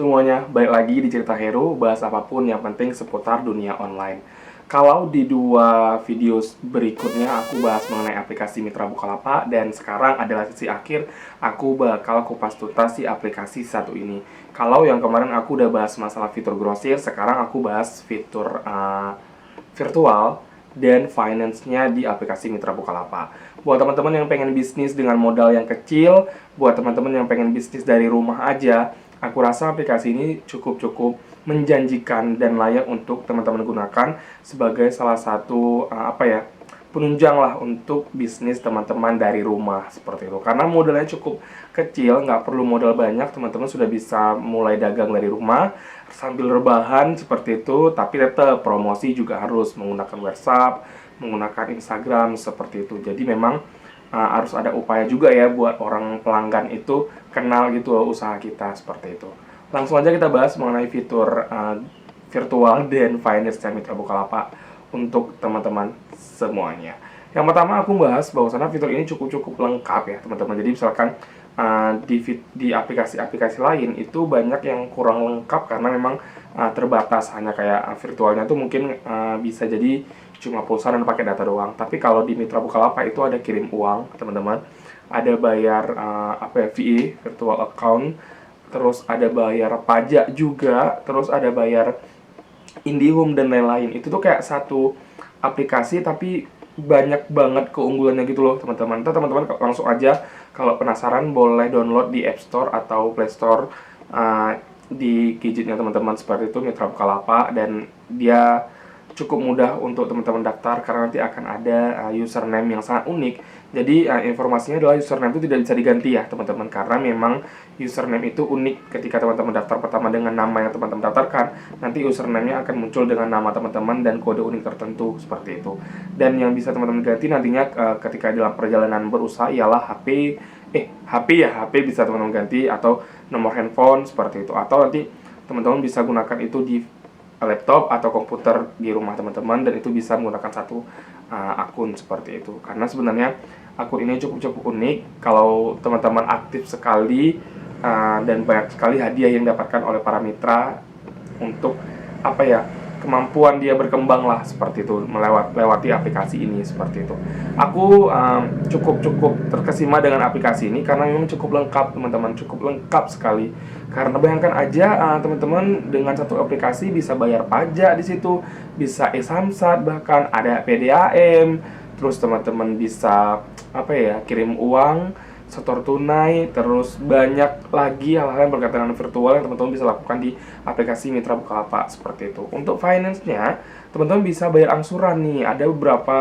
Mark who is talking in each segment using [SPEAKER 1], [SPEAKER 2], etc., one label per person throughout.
[SPEAKER 1] semuanya, balik lagi di Cerita Hero, bahas apapun yang penting seputar dunia online. Kalau di dua video berikutnya aku bahas mengenai aplikasi Mitra Bukalapak, dan sekarang adalah sesi akhir, aku bakal kupas tuntas si aplikasi satu ini. Kalau yang kemarin aku udah bahas masalah fitur grosir, sekarang aku bahas fitur virtual dan finance-nya di aplikasi Mitra Bukalapak. Buat teman-teman yang pengen bisnis dengan modal yang kecil, buat teman-teman yang pengen bisnis dari rumah aja, aku rasa aplikasi ini cukup menjanjikan dan layak untuk teman-teman gunakan sebagai salah satu penunjang lah untuk bisnis teman-teman dari rumah seperti itu. Karena modalnya cukup kecil, nggak perlu modal banyak, teman-teman sudah bisa mulai dagang dari rumah sambil rebahan seperti itu. Tapi tetap promosi juga harus menggunakan WhatsApp, menggunakan Instagram seperti itu. Jadi memang harus ada upaya juga ya buat orang pelanggan itu kenal gitu loh usaha kita seperti itu. Langsung aja kita bahas mengenai fitur virtual dan finance Mitra Bukalapak untuk teman-teman semuanya. Yang pertama aku bahas bahwasannya fitur ini cukup lengkap ya teman-teman. Jadi misalkan di aplikasi-aplikasi lain itu banyak yang kurang lengkap karena memang terbatas, hanya kayak virtualnya tuh mungkin bisa jadi cuma pulsa dan pakai data doang. Tapi kalau di Mitra Bukalapak itu ada kirim uang teman-teman, ada bayar VA virtual account, terus ada bayar pajak juga, terus ada bayar IndiHome dan lain-lain. Itu tuh kayak satu aplikasi tapi banyak banget keunggulannya gitu loh teman-teman. Teman-teman langsung aja kalau penasaran boleh download di App Store atau Play Store di gadgetnya teman-teman seperti itu Mitra Bukalapak, dan dia cukup mudah untuk teman-teman daftar karena nanti akan ada username yang sangat unik. Jadi informasinya adalah username itu tidak bisa diganti ya teman-teman, karena memang username itu unik. Ketika teman-teman daftar pertama dengan nama yang teman-teman daftarkan, nanti username-nya akan muncul dengan nama teman-teman dan kode unik tertentu seperti itu. Dan yang bisa teman-teman ganti nantinya ketika dalam perjalanan berusaha ialah HP bisa teman-teman ganti, atau nomor handphone seperti itu, atau nanti teman-teman bisa gunakan itu di laptop atau komputer di rumah teman-teman, dan itu bisa menggunakan satu akun seperti itu. Karena sebenarnya akun ini cukup unik. Kalau teman-teman aktif sekali dan banyak sekali hadiah yang didapatkan oleh para mitra untuk kemampuan dia berkembang lah seperti itu melewati aplikasi ini seperti itu. Aku cukup terkesima dengan aplikasi ini karena memang cukup lengkap teman-teman, cukup lengkap sekali. Karena bayangkan aja teman-teman dengan satu aplikasi bisa bayar pajak di situ, bisa e-samsat, bahkan ada PDAM, terus teman-teman bisa kirim uang, setor tunai, terus banyak lagi hal-hal yang berkaitan dengan virtual yang teman-teman bisa lakukan di aplikasi Mitra Bukalapak seperti itu. Untuk finance-nya, teman-teman bisa bayar angsuran nih. Ada beberapa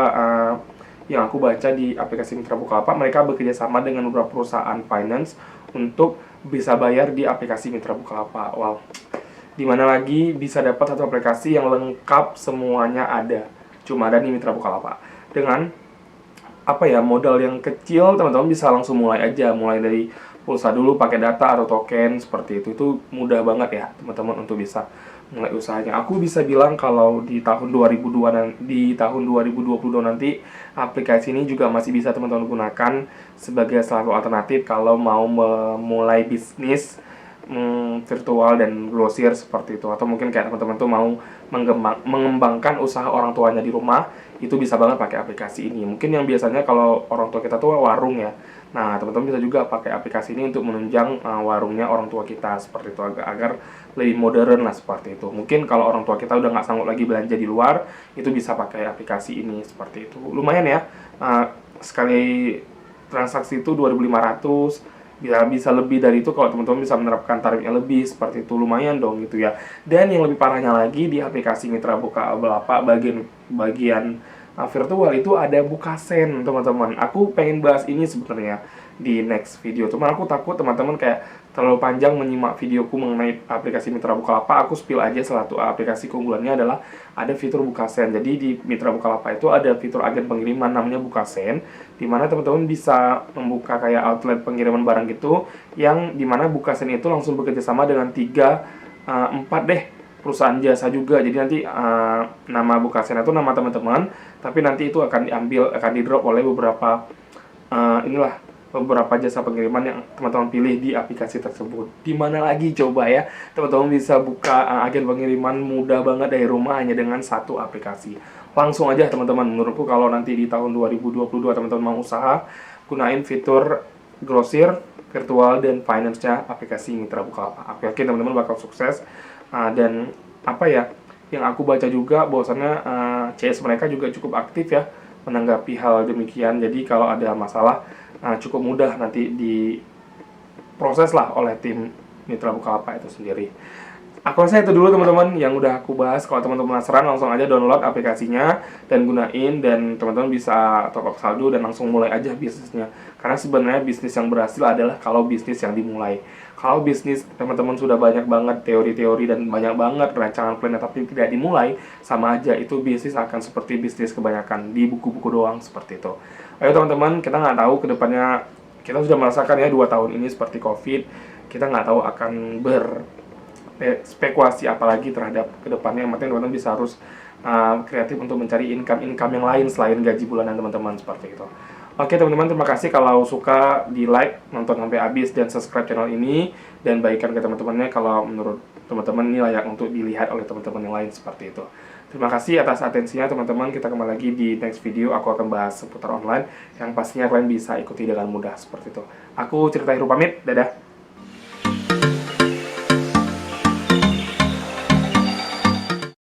[SPEAKER 1] yang aku baca di aplikasi Mitra Bukalapak, mereka bekerja sama dengan beberapa perusahaan finance untuk bisa bayar di aplikasi Mitra Bukalapak. Wow, dimana lagi bisa dapat satu aplikasi yang lengkap semuanya ada, cuma ada di Mitra Bukalapak. Dengan modal yang kecil, teman-teman bisa langsung mulai dari pulsa dulu pakai data atau token seperti itu mudah banget ya teman-teman untuk bisa mulai usahanya. Aku bisa bilang kalau di tahun 2022 nanti aplikasi ini juga masih bisa teman-teman gunakan sebagai salah satu alternatif kalau mau memulai bisnis virtual dan grosir seperti itu. Atau mungkin kayak teman-teman tuh mau mengembangkan usaha orang tuanya di rumah, itu bisa banget pakai aplikasi ini. Mungkin yang biasanya kalau orang tua kita tuh warung ya, nah teman-teman bisa juga pakai aplikasi ini untuk menunjang warungnya orang tua kita seperti itu, agar lebih modern lah seperti itu. Mungkin kalau orang tua kita udah nggak sanggup lagi belanja di luar, itu bisa pakai aplikasi ini seperti itu. Lumayan ya, sekali transaksi itu 2.500, bisa lebih dari itu kalau teman-teman bisa menerapkan tarifnya lebih seperti itu. Lumayan dong gitu ya. Dan yang lebih parahnya lagi, di aplikasi Mitra Bukalapak bagian virtual itu ada Bukasen teman-teman. Aku pengen bahas ini sebenarnya di next video, cuman aku takut teman-teman kayak terlalu panjang menyimak videoku mengenai aplikasi Mitra Bukalapak. Aku spill aja salah satu aplikasi keunggulannya adalah ada fitur Bukasen. Jadi di Mitra Bukalapak itu ada fitur agen pengiriman namanya Bukasen, dimana teman-teman bisa membuka kayak outlet pengiriman barang gitu, yang dimana Bukasen itu langsung bekerja sama dengan 4 perusahaan jasa juga. Jadi nanti nama Bukasen itu nama teman-teman, tapi nanti itu akan di drop oleh beberapa beberapa jasa pengiriman yang teman-teman pilih di aplikasi tersebut. Di mana lagi coba ya, teman-teman bisa buka agen pengiriman mudah banget dari rumah hanya dengan satu aplikasi. Langsung aja teman-teman, menurutku kalau nanti di tahun 2022 teman-teman mau usaha, gunain fitur grosir, virtual, dan finance-nya aplikasi Mitra Bukalapak. Aku yakin teman-teman bakal sukses. Dan apa ya, yang aku baca juga bahwasannya CS mereka juga cukup aktif ya menanggapi hal demikian. Jadi kalau ada masalah cukup mudah nanti diproses lah oleh tim Mitra Bukalapak itu sendiri. Aku rasa itu dulu teman-teman yang udah aku bahas. Kalau teman-teman penasaran, langsung aja download aplikasinya dan gunain, dan teman-teman bisa top up saldo dan langsung mulai aja bisnisnya. Karena sebenarnya bisnis yang berhasil adalah kalau bisnis yang dimulai. Kalau bisnis teman-teman sudah banyak banget teori-teori dan banyak banget rancangan plan tapi tidak dimulai, sama aja itu bisnis akan seperti bisnis kebanyakan di buku-buku doang, seperti itu. Ayo teman-teman, kita nggak tahu kedepannya, kita sudah merasakan ya 2 tahun ini seperti COVID, kita nggak tahu akan spekulasi apalagi terhadap kedepannya. Yang penting teman-teman bisa harus kreatif untuk mencari income yang lain selain gaji bulanan teman-teman, seperti itu. Oke teman-teman, terima kasih. Kalau suka di like, nonton sampai habis, dan subscribe channel ini, dan bagikan ke teman-temannya kalau menurut teman-teman ini layak untuk dilihat oleh teman-teman yang lain, seperti itu. Terima kasih atas atensinya teman-teman. Kita kembali lagi di next video. Aku akan bahas seputar online yang pastinya kalian bisa ikuti dengan mudah, seperti itu. Aku Cerita Heru pamit, dadah.